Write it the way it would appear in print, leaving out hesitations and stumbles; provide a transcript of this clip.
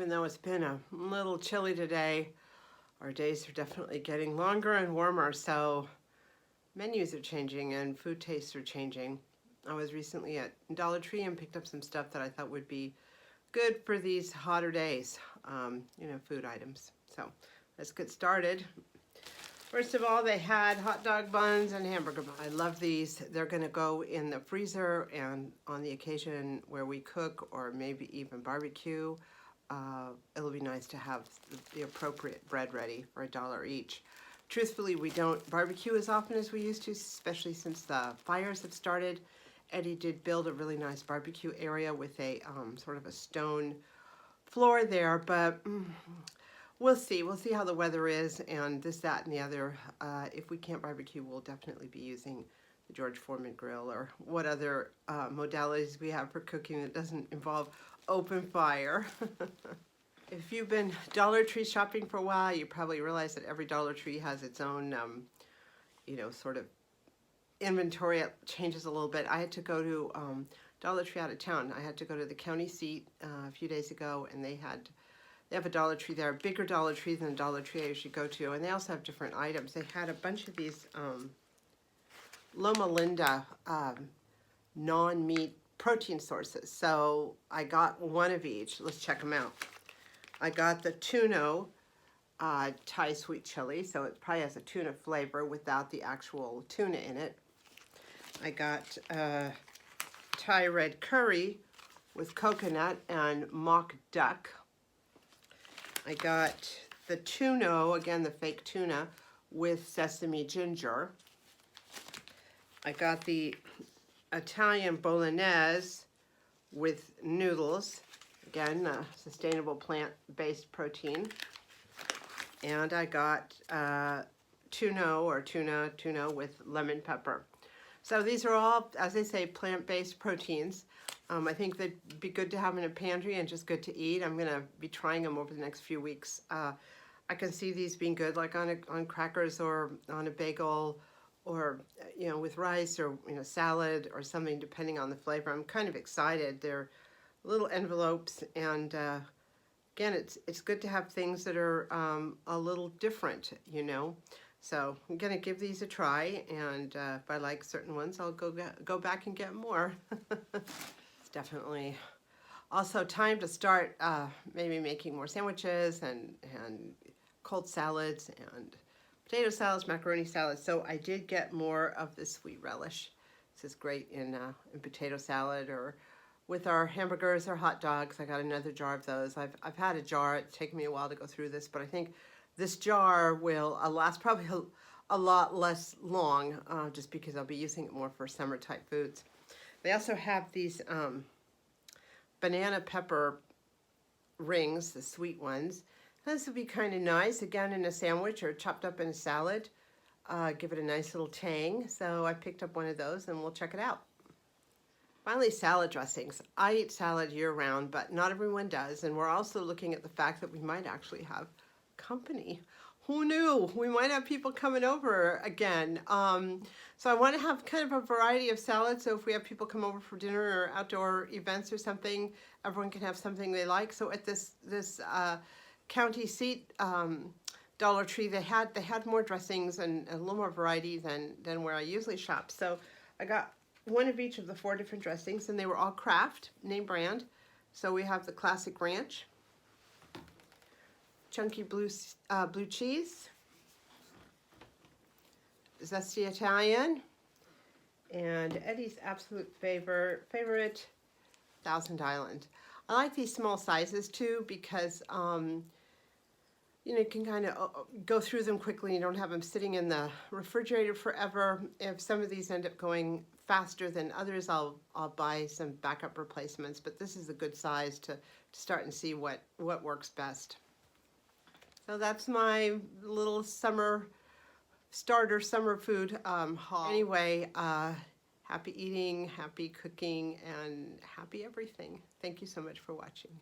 even though it's been a little chilly today, our days are definitely getting longer and warmer, so menus are changing and food tastes are changing. I was recently at Dollar Tree and picked up some stuff that I thought would be good for these hotter days, food items. So let's get started. First of all, they had hot dog buns and hamburger buns. I love these. They're gonna go in the freezer, and on the occasion where we cook or maybe even barbecue, it'll be nice to have the appropriate bread ready for $1 each. Truthfully, we don't barbecue as often as we used to, especially since the fires have started. Eddie did build a really nice barbecue area with a sort of a stone floor there, but we'll see. We'll see how the weather is and this, that, and the other. If we can't barbecue, we'll definitely be using the George Foreman grill or what other modalities we have for cooking that doesn't involve open fire. If you've been Dollar Tree shopping for a while, you probably realize that every Dollar Tree has its own, sort of inventory. It changes a little bit. I had to go to Dollar Tree out of town. I had to go to the county seat a few days ago, and they have a Dollar Tree there, a bigger Dollar Tree than the Dollar Tree I usually go to, and they also have different items. They had a bunch of these Loma Linda non-meat protein sources. So I got one of each. Let's check them out. I got the tuna Thai sweet chili, so it probably has a tuna flavor without the actual tuna in it. I got Thai red curry with coconut and mock duck. I got the tuna, again the fake tuna, with sesame ginger. I got the Italian bolognese with noodles, again sustainable plant-based protein. And I got tuna with lemon pepper. So these are all, as I say, plant-based proteins. I think they'd be good to have in a pantry and just good to eat. I'm gonna be trying them over the next few weeks. I can see these being good, like on crackers or on a bagel, or with rice or salad or something, depending on the flavor. I'm kind of excited. They're little envelopes, and again, it's good to have things that are a little different, So I'm gonna give these a try, and if I like certain ones, I'll go back and get more. It's definitely also time to start maybe making more sandwiches and cold salads and potato salads, macaroni salads. So I did get more of the sweet relish. This is great in potato salad or with our hamburgers or hot dogs. I got another jar of those. I've had a jar. It's taken me a while to go through this, but I think this jar will last probably a lot less long, just because I'll be using it more for summer type foods. They also have these banana pepper rings, the sweet ones. This would be kind of nice, again, in a sandwich or chopped up in a salad. Give it a nice little tang. So I picked up one of those, and we'll check it out. Finally, salad dressings. I eat salad year-round, but not everyone does, and we're also looking at the fact that we might actually have company. Who knew? We might have people coming over again. So I want to have kind of a variety of salads, so if we have people come over for dinner or outdoor events or something, everyone can have something they like. So at this county seat Dollar Tree, they had more dressings and a little more variety than where I usually shop. So I got one of each of the 4 different dressings, and they were all Kraft, name brand. So we have the classic ranch, chunky blue cheese, zesty Italian, and Eddie's absolute favorite, Thousand Island. I like these small sizes too, because you can kind of go through them quickly. You don't have them sitting in the refrigerator forever. If some of these end up going faster than others, I'll buy some backup replacements, but this is a good size to start and see what works best. So that's my little summer food haul. Anyway, happy eating, happy cooking, and happy everything. Thank you so much for watching.